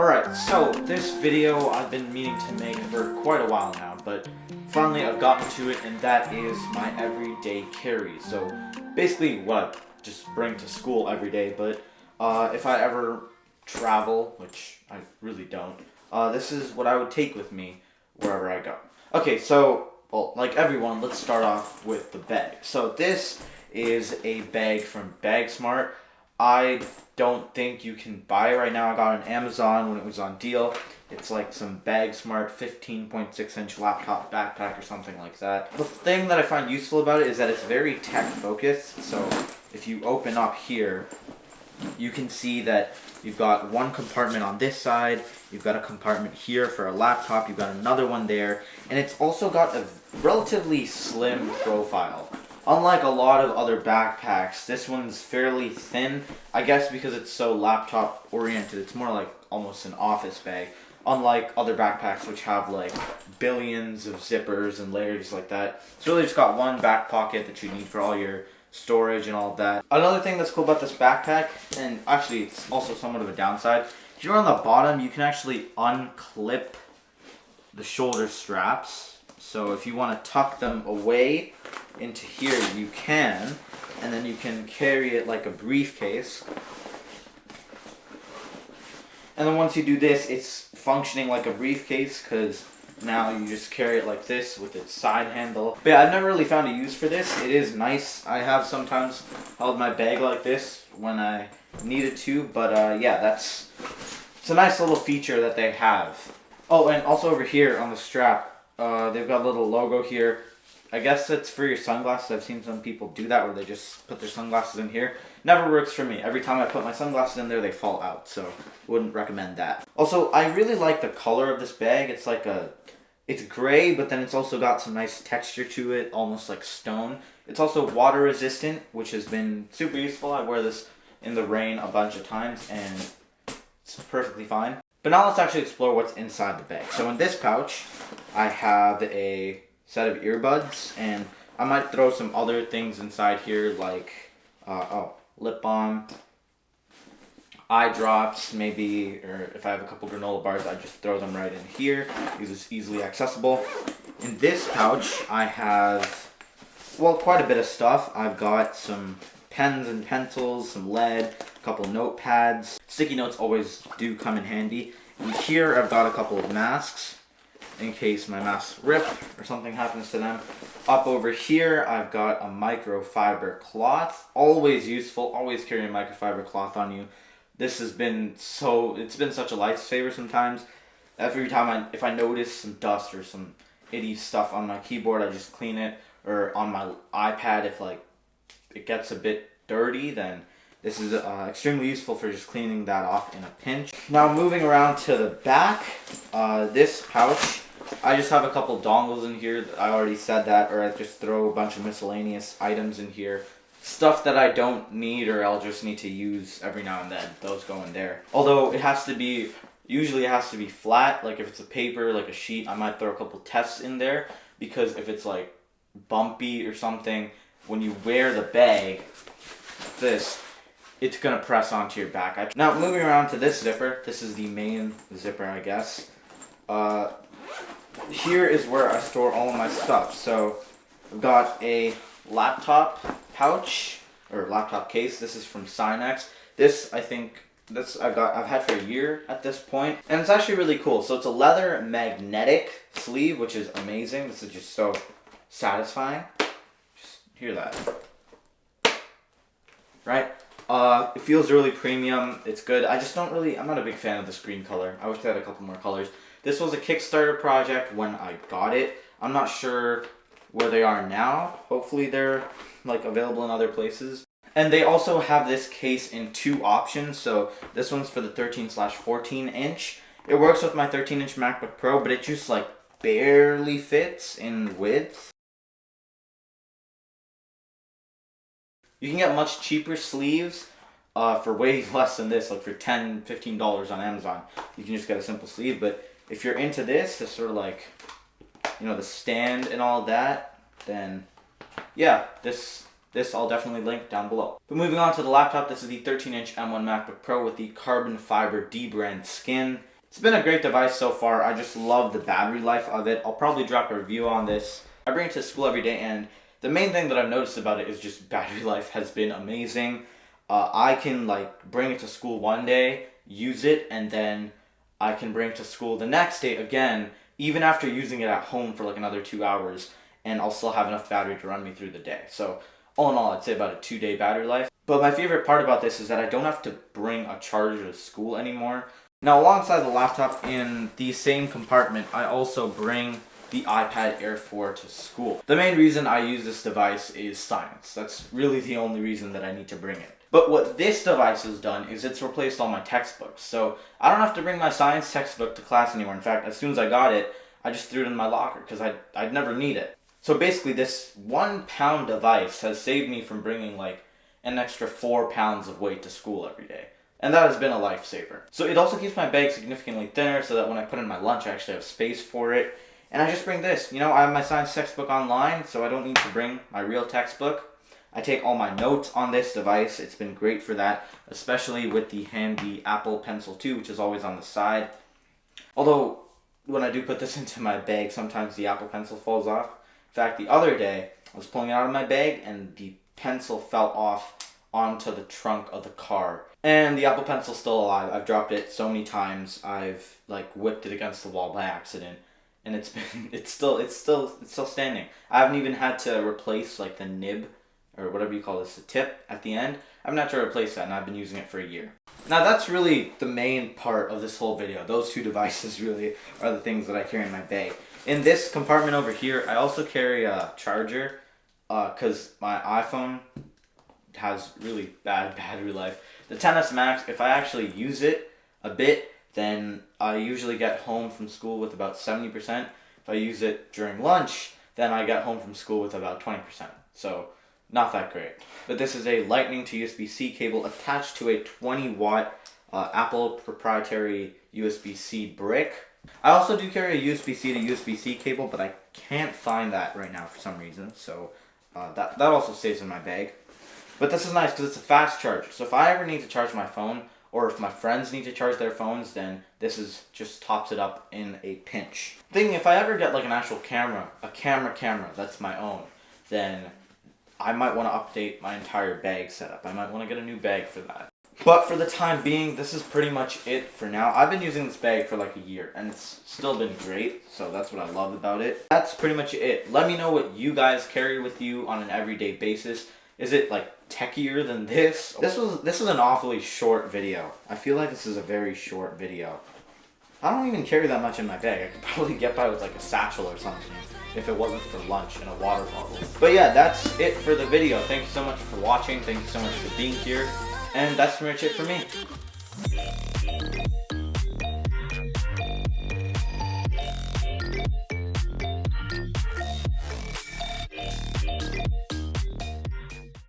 Alright, so this video I've been meaning to make for quite a while now, but finally I've gotten to it, and that is my everyday carry. So basically what I just bring to school every day, but if I ever travel, which I really don't, this is what I would take with me wherever I go. Okay, so, well, like everyone, let's start off with the bag. So this is a bag from BagSmart. I don't think you can buy it right now. I got it on Amazon when it was on deal. It's like some BagSmart 15.6-inch laptop backpack or something like that. The thing that I find useful about it is that it's very tech focused. So if you open up here, you can see that you've got one compartment on this side, you've got a compartment here for a laptop, you've got another one there, and it's also got a relatively slim profile. Unlike a lot of other backpacks, this one's fairly thin, I guess because it's so laptop oriented. It's more like almost an office bag. Unlike other backpacks which have like billions of zippers and layers like that. It's really just got one back pocket that you need for all your storage and all of that. Another thing that's cool about this backpack, and actually it's also somewhat of a downside, here on the bottom you can actually unclip the shoulder straps. So if you want to tuck them away into here, you can, and then you can carry it like a briefcase. And then once you do this, it's functioning like a briefcase because now you just carry it like this with its side handle. But yeah, I've never really found a use for this. It is nice. I have sometimes held my bag like this when I needed to, but yeah, it's a nice little feature that they have. Oh, and also over here on the strap, they've got a little logo here. I guess it's for your sunglasses. I've seen some people do that where they just put their sunglasses in here. Never works for me. Every time I put my sunglasses in there, they fall out, so wouldn't recommend that. Also, I really like the color of this bag. It's like it's gray, but then it's also got some nice texture to it, almost like stone. It's also water resistant, which has been super useful. I wear this in the rain a bunch of times, and it's perfectly fine. But now let's actually explore what's inside the bag. So in this pouch, I have a set of earbuds, and I might throw some other things inside here like lip balm, eye drops, maybe, or if I have a couple granola bars, I just throw them right in here because it's easily accessible. In this pouch, I have, well, quite a bit of stuff. I've got some pens and pencils, some lead, a couple notepads. Sticky notes always do come in handy. And here I've got a couple of masks in case my masks rip or something happens to them. Up over here, I've got a microfiber cloth. Always useful, always carry a microfiber cloth on you. This has been it's been such a lifesaver sometimes. Every time if I notice some dust or some itty stuff on my keyboard, I just clean it. Or on my iPad, if like it gets a bit dirty, then this is extremely useful for just cleaning that off in a pinch. Now moving around to the back, this pouch, I just have a couple dongles in here. I already said that, or I just throw a bunch of miscellaneous items in here. Stuff that I don't need or I'll just need to use every now and then. Those go in there. Although usually it has to be flat. Like if it's a paper, like a sheet, I might throw a couple tests in there. Because if it's like bumpy or something, when you wear the bag, it's gonna press onto your back. Now moving around to this zipper, this is the main zipper, I guess. Here is where I store all of my stuff. So I've got a laptop pouch or laptop case. This is from Sinex. This I've had for a year at this point, and it's actually really cool. So it's a leather magnetic sleeve, which is amazing. This is just so satisfying. Just hear that, right? It feels really premium. It's good. I'm not a big fan of the screen color. I wish they had a couple more colors. This was a Kickstarter project when I got it. I'm not sure where they are now. Hopefully they're like available in other places. And they also have this case in two options. So this one's for the 13/14 inch. It works with my 13-inch MacBook Pro, but it just like barely fits in width. You can get much cheaper sleeves for way less than this, like for $10, $15 on Amazon. You can just get a simple sleeve, but if you're into this sort of like, the stand and all that, then yeah, this I'll definitely link down below. But moving on to the laptop, this is the 13-inch M1 MacBook Pro with the carbon fiber D-brand skin. It's been a great device so far. I just love the battery life of it. I'll probably drop a review on this. I bring it to school every day, and the main thing that I've noticed about it is just battery life has been amazing. I can like bring it to school one day, use it, and then I can bring it to school the next day again, even after using it at home for like another 2 hours, and I'll still have enough battery to run me through the day. So all in all, I'd say about a 2-day battery life. But my favorite part about this is that I don't have to bring a charger to school anymore. Now, alongside the laptop in the same compartment, I also bring the iPad Air 4 to school. The main reason I use this device is science. That's really the only reason that I need to bring it. But what this device has done is it's replaced all my textbooks. So I don't have to bring my science textbook to class anymore. In fact, as soon as I got it, I just threw it in my locker because I'd never need it. So basically, this 1 pound device has saved me from bringing like an extra 4 pounds of weight to school every day. And that has been a lifesaver. So it also keeps my bag significantly thinner so that when I put in my lunch, I actually have space for it. And I just bring this. You know, I have my science textbook online, so I don't need to bring my real textbook. I take all my notes on this device. It's been great for that, especially with the handy Apple Pencil 2, which is always on the side. Although, when I do put this into my bag, sometimes the Apple Pencil falls off. In fact, the other day, I was pulling it out of my bag, and the pencil fell off onto the trunk of the car. And the Apple Pencil's still alive. I've dropped it so many times. I've like whipped it against the wall by accident, and it's still standing. I haven't even had to replace like the nib or whatever you call this, the tip at the end. I haven't had to replace that, and I've been using it for a year. Now that's really the main part of this whole video. Those two devices really are the things that I carry in my bag. In this compartment over here, I also carry a charger because my iPhone has really bad battery life. The XS Max, if I actually use it a bit, then I usually get home from school with about 70%. If I use it during lunch, then I get home from school with about 20%. So not that great. But this is a Lightning to USB-C cable attached to a 20-watt Apple proprietary USB-C brick. I also do carry a USB-C to USB-C cable, but I can't find that right now for some reason. So that also stays in my bag. But this is nice because it's a fast charger. So if I ever need to charge my phone, or if my friends need to charge their phones, then this is just tops it up in a pinch. Thinking if I ever get like an actual camera, a camera that's my own, then I might want to update my entire bag setup. I might want to get a new bag for that. But for the time being, this is pretty much it for now. I've been using this bag for like a year, and it's still been great, so that's what I love about it. That's pretty much it. Let me know what you guys carry with you on an everyday basis. Is it like techier than this? This was an awfully short video. I feel like this is a very short video. I don't even carry that much in my bag. I could probably get by with like a satchel or something if it wasn't for lunch and a water bottle. But yeah, that's it for the video. Thank you so much for watching. Thank you so much for being here. And that's pretty much it for me.